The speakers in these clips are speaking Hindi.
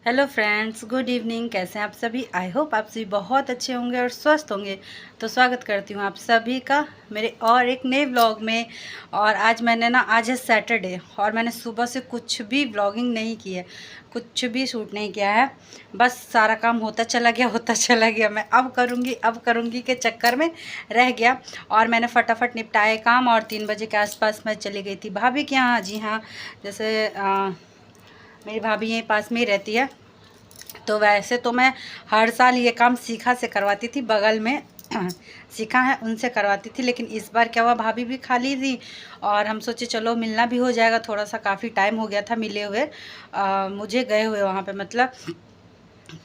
Hello friends, good evening. कैसे हैं आप सभी? आई होप आप सभी बहुत अच्छे होंगे और स्वस्थ होंगे। तो स्वागत करती हूँ आप सभी का मेरे और एक नए व्लॉग में। और आज है सैटरडे और मैंने सुबह से कुछ भी व्लॉगिंग नहीं की है, कुछ भी शूट नहीं किया है। बस सारा काम होता चला गया। मैं अब करूँगी के चक्कर में रह गया। और मैंने फटाफट निपटाए काम और 3 बजे के आसपास मैं चली गई थी भाभी के यहाँ। जी हाँ, जैसे मेरी भाभी यहीं पास में ही रहती है। तो वैसे तो मैं हर साल ये काम सीखा से करवाती थी, बगल में सीखा है उनसे करवाती थी। लेकिन इस बार क्या हुआ, भाभी भी खाली थी और हम सोचे चलो मिलना भी हो जाएगा। थोड़ा सा काफ़ी टाइम हो गया था मिले हुए, मुझे गए हुए वहाँ पे मतलब।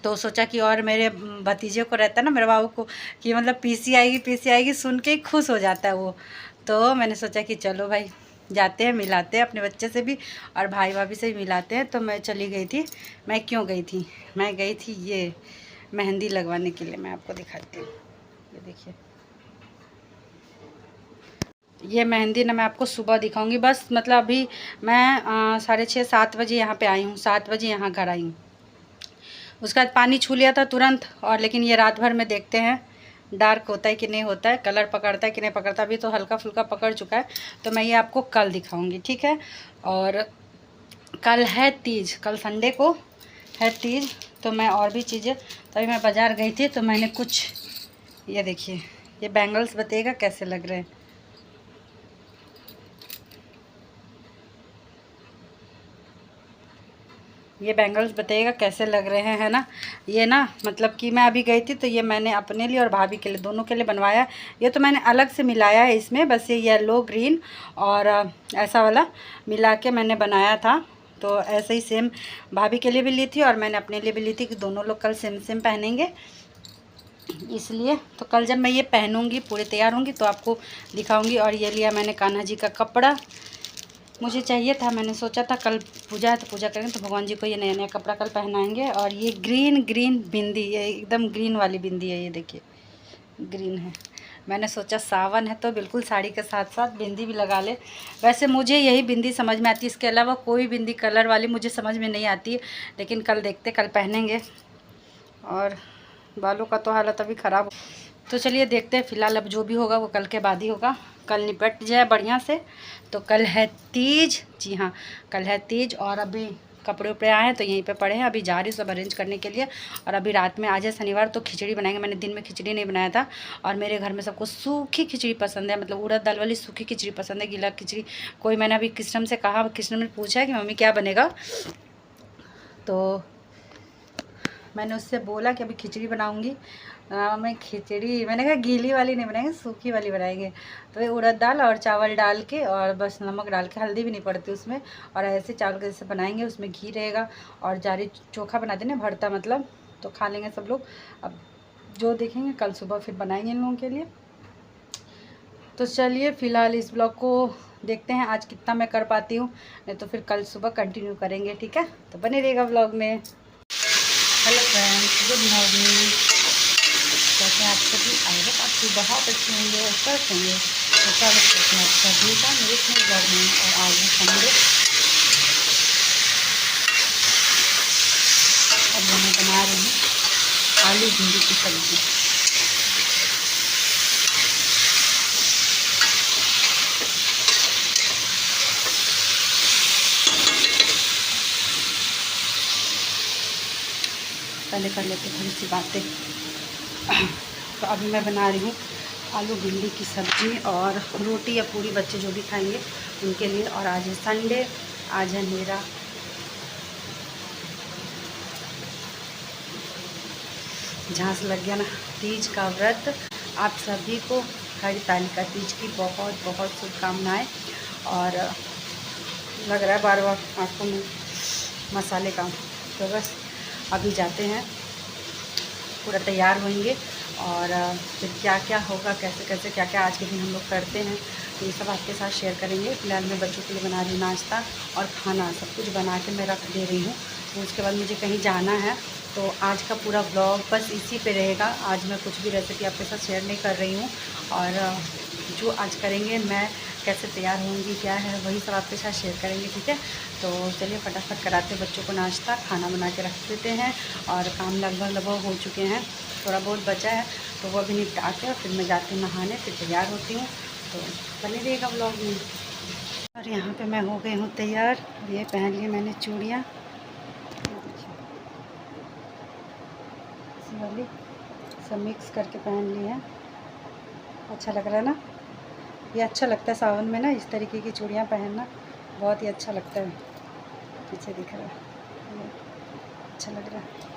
तो सोचा कि और मेरे भतीजे को रहता है ना, मेरे बाबू को, कि मतलब पीसी आएगी सुन के ही खुश हो जाता है वो। तो मैंने सोचा कि चलो भाई जाते हैं, मिलाते हैं अपने बच्चे से भी और भाई भाभी से भी मिलाते हैं। तो मैं चली गई थी। मैं क्यों गई थी? मैं गई थी ये मेहंदी लगवाने के लिए। मैं आपको दिखाती हूँ, ये देखिए। ये मेहंदी ना मैं आपको सुबह दिखाऊंगी। बस मतलब अभी मैं 6:30-7 बजे यहाँ पे आई हूँ, 7 बजे यहाँ घर आई हूँ। उसके बाद पानी छू लिया था तुरंत। और लेकिन ये रात भर में देखते हैं डार्क होता है कि नहीं होता है, कलर पकड़ता है कि नहीं पकड़ता। अभी तो हल्का फुल्का पकड़ चुका है। तो मैं ये आपको कल दिखाऊंगी, ठीक है। और कल है तीज, कल संडे को है तीज। तो मैं और भी चीज़ें, तभी मैं बाज़ार गई थी तो मैंने कुछ, ये देखिए, ये बैंगल्स बताइएगा कैसे लग रहे हैं। ये बैंगल्स बताइएगा कैसे लग रहे हैं, है ना। ये ना मतलब कि मैं अभी गई थी तो ये मैंने अपने लिए और भाभी के लिए, दोनों के लिए बनवाया। ये तो मैंने अलग से मिलाया है इसमें, बस ये येलो ग्रीन और ऐसा वाला मिला के मैंने बनाया था। तो ऐसे ही सेम भाभी के लिए भी ली थी और मैंने अपने लिए भी ली थी कि दोनों लोग कल सेम सेम पहनेंगे, इसलिए। तो कल जब मैं ये पहनूंगी, पूरे तैयार होंगी, तो आपको दिखाऊंगी। और ये लिया मैंने कान्हा जी का कपड़ा, मुझे चाहिए था। मैंने सोचा था कल पूजा है तो पूजा करेंगे, तो भगवान जी को ये नया नया कपड़ा कल पहनाएंगे। और ये ग्रीन ग्रीन बिंदी, ये एकदम ग्रीन वाली बिंदी है, ये देखिए ग्रीन है। मैंने सोचा सावन है तो बिल्कुल साड़ी के साथ साथ बिंदी भी लगा ले। वैसे मुझे यही बिंदी समझ में आती है, इसके अलावा कोई बिंदी कलर वाली मुझे समझ में नहीं आती है। लेकिन कल देखते, कल पहनेंगे। और बालों का तो हालत अभी ख़राब। तो चलिए देखते हैं, फ़िलहाल अब जो भी होगा वो कल के बाद ही होगा। कल निपट जाए बढ़िया से। तो कल है तीज, जी हाँ कल है तीज। और अभी कपड़े उपड़े आए हैं तो यहीं पे पड़े हैं, अभी जा रही हूँ सब अरेंज करने के लिए। और अभी रात में, आज है शनिवार, तो खिचड़ी बनाएंगे। मैंने दिन में खिचड़ी नहीं बनाया था। और मेरे घर में सबको सूखी खिचड़ी पसंद है, मतलब उड़द दाल वाली सूखी खिचड़ी पसंद है, गीला खिचड़ी कोई। मैंने अभी कृष्णम से कहा, कृष्णम ने पूछा कि मम्मी क्या बनेगा, तो मैंने उससे बोला कि अभी खिचड़ी बनाऊंगी। मैं खिचड़ी, मैंने कहा गीली वाली नहीं बनाएंगे, सूखी वाली बनाएंगे। तो ये उड़द दाल और चावल डाल के और बस नमक डाल के, हल्दी भी नहीं पड़ती उसमें। और ऐसे चावल के जैसे बनाएंगे, उसमें घी रहेगा और जारी चोखा बना देना, भरता मतलब। तो खा लेंगे सब लोग। अब जो देखेंगे कल सुबह फिर बनाएंगे इन लोगों के लिए। तो चलिए फ़िलहाल इस ब्लॉग को देखते हैं आज कितना मैं कर पाती हूँ, नहीं तो फिर कल सुबह कंटिन्यू करेंगे, ठीक है। तो बने रहेगा ब्लॉग में। Hello friends, good morning. कैसे हैं आप सभी? आई होप आप सभी बहुत अच्छे होंगे और स्वस्थ होंगे। तो स्वागत करते हैं आप सभी का मेरे नए ब्लॉग में। और आज है संडे। अब मैं बना रही हूँ आलू भिंडी की सब्ज़ी। पहले कर लेते थोड़ी सी बातें। तो अभी मैं बना रही हूँ आलू भिंडी की सब्ज़ी और रोटी या पूरी, बच्चे जो भी खाएंगे उनके लिए। और आज है संडे, आज है मेरा झांस लग गया ना, तीज का व्रत। आप सभी को हरतालिका तीज की बहुत बहुत शुभकामनाएं। और लग रहा है बार बार आँखों में मसाले का। तो बस अभी जाते हैं, पूरा तैयार होंगे और फिर क्या क्या होगा, कैसे कैसे क्या क्या आज के दिन हम लोग करते हैं, तो ये सब आपके साथ शेयर करेंगे। फिलहाल मैं बच्चों के लिए बना रही हूँ नाश्ता और खाना, सब कुछ बना के मैं रख दे रही हूँ। तो उसके बाद मुझे कहीं जाना है। तो आज का पूरा ब्लॉग बस इसी पे रहेगा। आज मैं कुछ भी रेसिपी आपके साथ शेयर नहीं कर रही हूँ। और जो आज करेंगे, मैं कैसे तैयार होंगी, क्या है, वही सब आपके साथ शेयर करेंगे। ठीक है, तो चलिए फटाफट कराते बच्चों को नाश्ता, खाना बना के रख देते हैं। और काम लगभग हो चुके हैं, थोड़ा बहुत बचा है तो वो भी निपटाते हैं और फिर मैं जाती हूँ नहाने, फिर तैयार होती हूँ। तो बने रहिएगा व्लॉग में। और यहाँ पे मैं हो गई हूँ तैयार। ये पहन ली मैंने चूड़ियाँ वाली, सब मिक्स करके पहन ली है। अच्छा लग रहा है ना, ये अच्छा लगता है सावन में ना, इस तरीके की चूड़ियाँ पहनना बहुत ही अच्छा लगता है। पीछे दिख रहा है, अच्छा लग रहा है।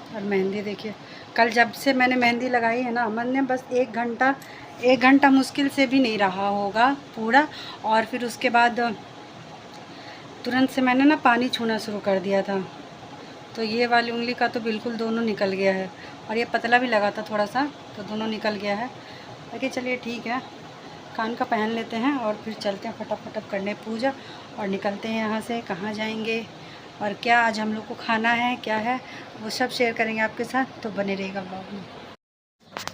और मेहंदी देखिए, कल जब से मैंने मेहंदी लगाई है ना, मैंने बस 1 घंटा मुश्किल से भी नहीं रहा होगा पूरा। और फिर उसके बाद तुरंत से मैंने ना पानी छूना शुरू कर दिया था, तो ये वाली उंगली का तो बिल्कुल दोनों निकल गया है। और ये पतला भी लगा था थोड़ा सा, तो दोनों निकल गया है। बाकी चलिए ठीक है, कान का पहन लेते हैं और फिर चलते हैं फटाफट करने पूजा और निकलते हैं यहाँ से। कहाँ जाएंगे और क्या आज हम लोग को खाना है, क्या है, वो सब शेयर करेंगे आपके साथ, तो बने रहेगा ब्लॉग में।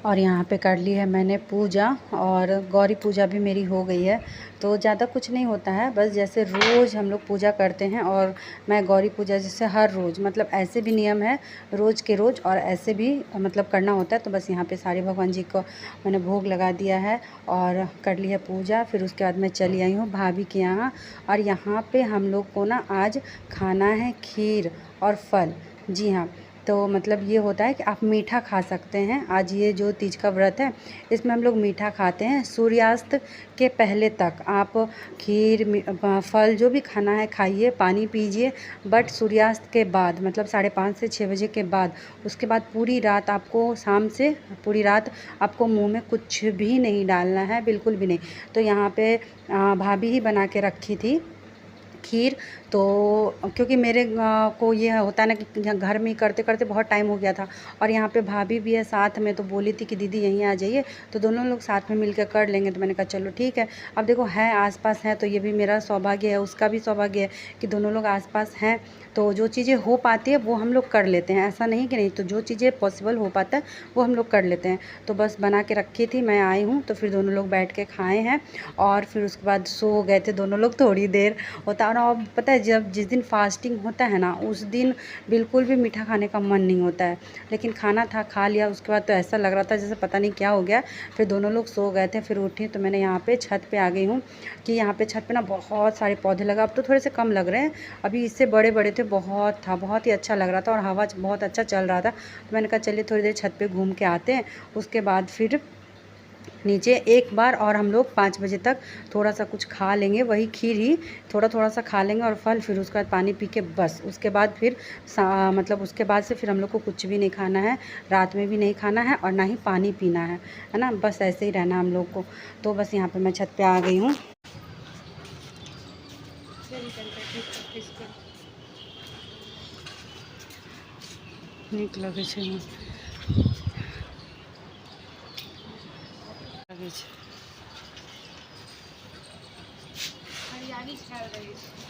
और यहाँ पे कर ली है मैंने पूजा, और गौरी पूजा भी मेरी हो गई है। तो ज़्यादा कुछ नहीं होता है, बस जैसे रोज़ हम लोग पूजा करते हैं, और मैं गौरी पूजा जैसे हर रोज़, मतलब ऐसे भी नियम है रोज़ के रोज़, और ऐसे भी मतलब करना होता है। तो बस यहाँ पे सारे भगवान जी को मैंने भोग लगा दिया है और कर ली है पूजा। फिर उसके बाद मैं चली आई हूँ भाभी के यहाँ, और यहाँ पर हम लोग को ना आज खाना है खीर और फल। जी हाँ, तो मतलब ये होता है कि आप मीठा खा सकते हैं। आज ये जो तीज का व्रत है, इसमें हम लोग मीठा खाते हैं। सूर्यास्त के पहले तक आप खीर फल जो भी खाना है खाइए, पानी पीजिए। बट सूर्यास्त के बाद, मतलब 5:30 से 6 बजे के बाद, उसके बाद पूरी रात आपको, शाम से पूरी रात आपको मुंह में कुछ भी नहीं डालना है, बिल्कुल भी नहीं। तो यहाँ पे भाभी ही बना के रखी थी खीर। तो क्योंकि मेरे को ये होता है ना कि घर में करते करते बहुत टाइम हो गया था, और यहाँ पे भाभी भी है साथ में, तो बोली थी कि दीदी यहीं आ जाइए, तो दोनों लोग साथ में मिलकर कर लेंगे। तो मैंने कहा चलो ठीक है। अब देखो है आसपास है, तो ये भी मेरा सौभाग्य है, उसका भी सौभाग्य है कि दोनों लोग आसपास हैं। तो जो चीज़ें हो पाती है वो हम लोग कर लेते हैं, ऐसा नहीं कि नहीं। तो जो चीज़ें पॉसिबल हो पाता है वो हम लोग कर लेते हैं। तो बस बना के रखी थी, मैं आई हूँ तो फिर दोनों लोग बैठ के खाए हैं, और फिर उसके बाद सो गए थे दोनों लोग थोड़ी देर होता। और पता है, जब जिस दिन फास्टिंग होता है ना, उस दिन बिल्कुल भी मीठा खाने का मन नहीं होता है, लेकिन खाना था, खा लिया। उसके बाद तो ऐसा लग रहा था जैसे पता नहीं क्या हो गया। फिर दोनों लोग सो गए थे, फिर उठी तो मैंने यहाँ पे छत पे आ गई हूँ कि यहाँ पे छत पे ना बहुत सारे पौधे लगा। अब तो थोड़े से कम लग रहे हैं, अभी इससे बड़े बड़े थे, बहुत था, बहुत ही अच्छा लग रहा था, और हवा बहुत अच्छा चल रहा था। तो मैंने कहा चलिए थोड़ी देर छत पे घूम के आते हैं। उसके बाद फिर नीचे एक बार और हम लोग 5 बजे तक थोड़ा सा कुछ खा लेंगे, वही खीर ही थोड़ा सा खा लेंगे और फल। फिर उसके बाद पानी पी के बस उसके बाद फिर मतलब उसके बाद से फिर हम लोग को कुछ भी नहीं खाना है, रात में भी नहीं खाना है और ना ही पानी पीना है ना, बस ऐसे ही रहना हम लोग को। तो बस यहाँ पे मैं छत पे आ गई हूँ। नीक लगे छै,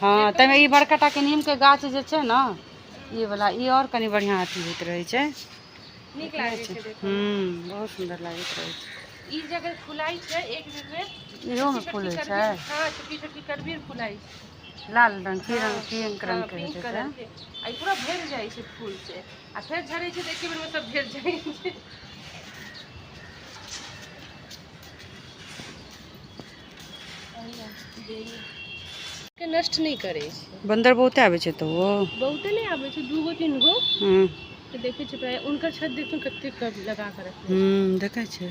हाँ। तब ये बड़का टा के नीम के गाछ जे छै ना, ये वाला, ये और कनी बढ़िया अथी होइत रहे छै, नीक लागे छै, बहुत सुंदर लागैत रहे छै। ई जगह फुलाई छै, एक जगह इहो में फूल छै। हां, छोटी छोटी करबीर फुलाई छै, लाल रंग की रंग, पिंक रंग के होय छै। आ पूरा भर जाय छै फूल से, आ फिर झड़े छै, देखिए बेर में सब भर जाय छै। के नष्ट नहीं करे छै, बंदर बहुते आवे छै, तो वो बहुते नहीं आवे छै, 2 गो 3 गो के देखे छै प्राय। उनकर छत देखो कते कब लगा कर रखले, देखे छै।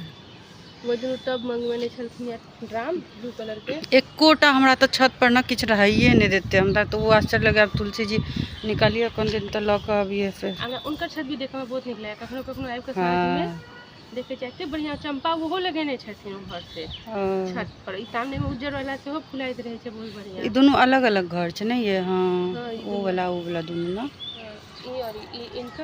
वो दिन टब मंगवेने छलखिन ड्राम ब्लू कलर के, एकोटा हमरा तो छत पर ना किछ रहिए नहीं देते हमरा, तो वो आश्चर्य लगे। अब तुलसी जी निकालिए कोन दिन तो लक अबिए फिर। उनकर छत भी देखे में बहुत निक लगे, कखनो कखनो आबि के साँझ में देखे छै एते बढ़िया चंपा वो लगेने छथिन उधर से छत पर। ई सामने में उज्जर वाला से हो फुलाइत रहे छै, बहुत बढ़िया। ई दोनों अलग अलग घर छै ने ये, हां वो वाला दोनों ना। ई और ई इनका।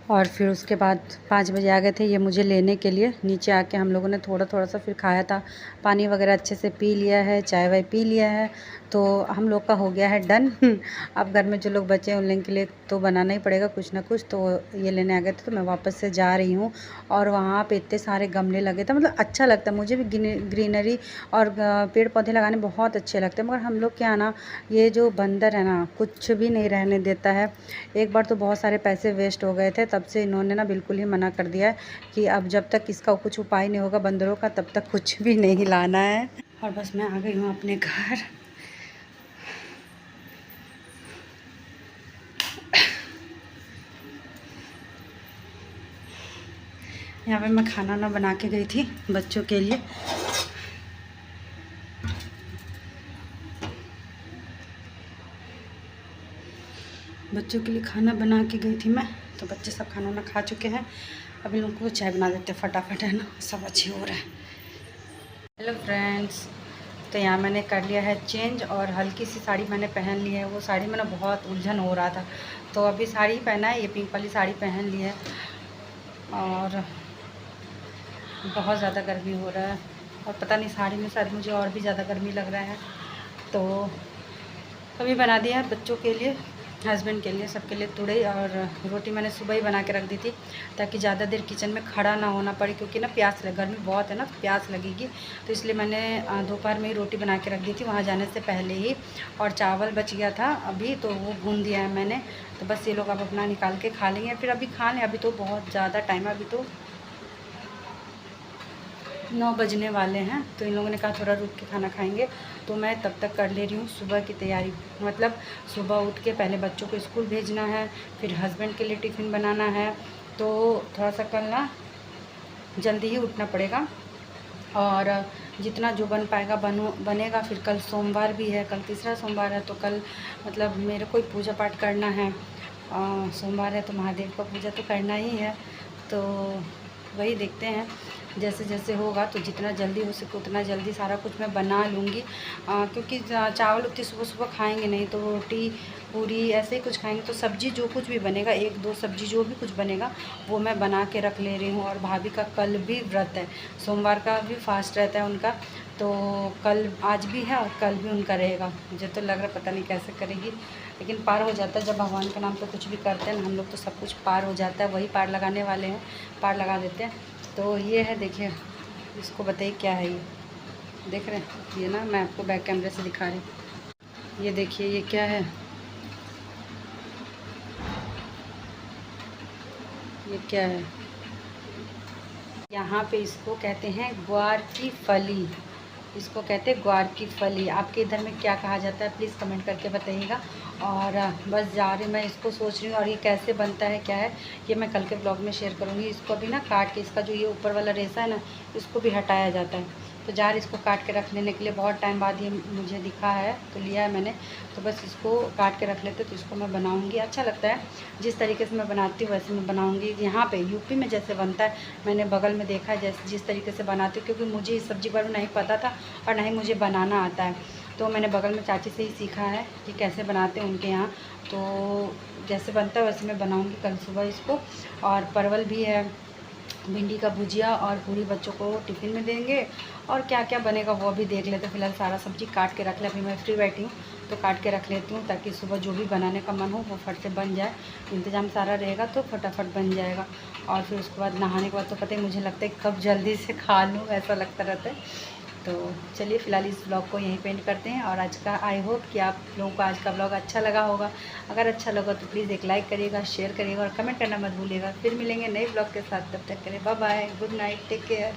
और फिर उसके बाद 5 बजे आ गए थे ये मुझे लेने के लिए। नीचे आके हम लोगों ने थोड़ा सा फिर खाया था, पानी वगैरह अच्छे से पी लिया है, चाय वाय पी लिया है, तो हम लोग का हो गया है डन। अब घर में जो लोग बचे हैं उन लोगों के लिए तो बनाना ही पड़ेगा कुछ ना कुछ। तो ये लेने आ गए थे तो मैं वापस से जा रही हूँ। और वहाँ पे इतने सारे गमले लगे थे, मतलब अच्छा लगता है मुझे भी ग्रीनरी और पेड़ पौधे लगाने बहुत अच्छे लगते हैं। मगर हम लोग क्या ना, ये जो बंदर है ना कुछ भी नहीं रहने देता है। एक बार तो बहुत सारे पैसे वेस्ट हो गए थे, तब से इन्होंने ना बिल्कुल ही मना कर दिया है कि अब जब तक इसका कुछ उपाय नहीं होगा बंदरों का तब तक कुछ भी नहीं लाना है। और बस मैं आ गई हूँ अपने घर। यहाँ पे मैं खाना ना बना के गई थी बच्चों के लिए। बच्चों के लिए खाना बना के गई थी मैं, तो बच्चे सब खाना ना खा चुके हैं। अभी लोगों को चाय बना देते फटाफट, है ना, सब अच्छे हो रहा है। हेलो फ्रेंड्स, तो यहाँ मैंने कर लिया है चेंज और हल्की सी साड़ी मैंने पहन ली है। वो साड़ी में ना बहुत उलझन हो रहा था, तो अभी साड़ी पहना है, ये पिंक वाली साड़ी पहन ली है। और बहुत ज़्यादा गर्मी हो रहा है और पता नहीं साड़ी में शायद मुझे और भी ज़्यादा गर्मी लग रहा है। तो अभी बना दिया है बच्चों के लिए, हस्बैंड के लिए, सबके लिए तुड़ई और रोटी मैंने सुबह ही बना के रख दी थी ताकि ज़्यादा देर किचन में खड़ा ना होना पड़े, क्योंकि ना प्यास लग, गर्मी बहुत है ना तो प्यास लगेगी। तो इसलिए मैंने दोपहर में ही रोटी बना के रख दी थी वहाँ जाने से पहले ही। और चावल बच गया था अभी, तो वो भून दिया है मैंने। तो बस ये लोग अब अपना निकाल के खा लेंगे, फिर अभी खा लें। अभी तो बहुत ज़्यादा टाइम है, अभी तो 9 बजने वाले हैं। तो इन लोगों ने कहा थोड़ा रुक के खाना खाएंगे, तो मैं तब तक कर ले रही हूँ सुबह की तैयारी। मतलब सुबह उठ के पहले बच्चों को स्कूल भेजना है, फिर हस्बैंड के लिए टिफ़िन बनाना है। तो थोड़ा सा कल ना जल्दी ही उठना पड़ेगा और जितना जो बन पाएगा बनेगा। फिर कल सोमवार भी है, कल तीसरा सोमवार है, तो कल मतलब मेरे को पूजा पाठ करना है। सोमवार है तो महादेव का पूजा तो करना ही है। तो वही देखते हैं जैसे जैसे होगा, तो जितना जल्दी हो सके उतना जल्दी सारा कुछ मैं बना लूँगी। क्योंकि चावल उतनी सुबह सुबह खाएंगे नहीं, तो रोटी पूरी ऐसे ही कुछ खाएंगे। तो सब्ज़ी जो कुछ भी बनेगा, 1-2 सब्ज़ी जो भी कुछ बनेगा वो मैं बना के रख ले रही हूँ। और भाभी का कल भी व्रत है, सोमवार का भी फास्ट रहता है उनका, तो कल आज भी है और कल भी उनका रहेगा। मुझे तो लग रहा है पता नहीं कैसे करेगी, लेकिन पार हो जाता है। जब भगवान के नाम पे कुछ भी करते हैं ना हम लोग, तो सब कुछ पार हो जाता है। वही पार लगाने वाले हैं, पार लगा देते हैं। तो ये है, देखिए इसको बताइए क्या है ये, देख रहे हैं ये ना, मैं आपको बैक कैमरे से दिखा रही हूँ। ये देखिए ये क्या है, ये क्या है। यहाँ पे इसको कहते हैं ग्वार की फली, इसको कहते हैं ग्वार की फली। आपके इधर में क्या कहा जाता है प्लीज़ कमेंट करके बताइएगा। और बस जा रही मैं, इसको सोच रही हूँ। और ये कैसे बनता है क्या है ये मैं कल के ब्लॉग में शेयर करूँगी। इसको अभी ना काट के, इसका जो ये ऊपर वाला रेसा है ना, इसको भी हटाया जाता है। तो जा रही इसको काट के रख लेने के लिए, बहुत टाइम बाद ये मुझे दिखा है तो लिया है मैंने। तो बस इसको काट के रख लेते, तो इसको मैं बनाऊंगी। अच्छा लगता है जिस तरीके से मैं बनाती हूँ वैसे मैं बनाऊंगी। यहाँ पे यूपी में जैसे बनता है मैंने बगल में देखा है, जैसे जिस तरीके से बनाती हूँ, क्योंकि मुझे इस सब्ज़ी बारे में नहीं पता था और ना ही मुझे बनाना आता है। तो मैंने बगल में चाची से ही सीखा है कि कैसे बनाते हैं उनके यहाँ। तो जैसे बनता है वैसे मैं बनाऊँगी कल सुबह इसको। और परवल भी है, भिंडी का भुजिया और पूरी बच्चों को टिफ़िन में देंगे। और क्या क्या बनेगा वो भी देख लेते। फिलहाल सारा सब्ज़ी काट के रख ले, अभी मैं फ्री बैठी हूँ तो काट के रख लेती हूँ, ताकि सुबह जो भी बनाने का मन हो वो फट से बन जाए। इंतज़ाम सारा रहेगा तो फटाफट बन जाएगा। और फिर उसके बाद नहाने के बाद तो पता ही मुझे लगता है कब जल्दी से खा लूँ, ऐसा लगता रहता है। तो चलिए फ़िलहाल इस ब्लॉग को यहीं पेंड करते हैं। और आज का आई होप कि आप लोगों को आज का ब्लॉग अच्छा लगा होगा। अगर अच्छा लगा तो प्लीज़ एक लाइक करिएगा, शेयर करिएगा और कमेंट करना मत भूलिएगा। फिर मिलेंगे नए ब्लॉग के साथ, तब तक के लिए bye bye, good night, take care.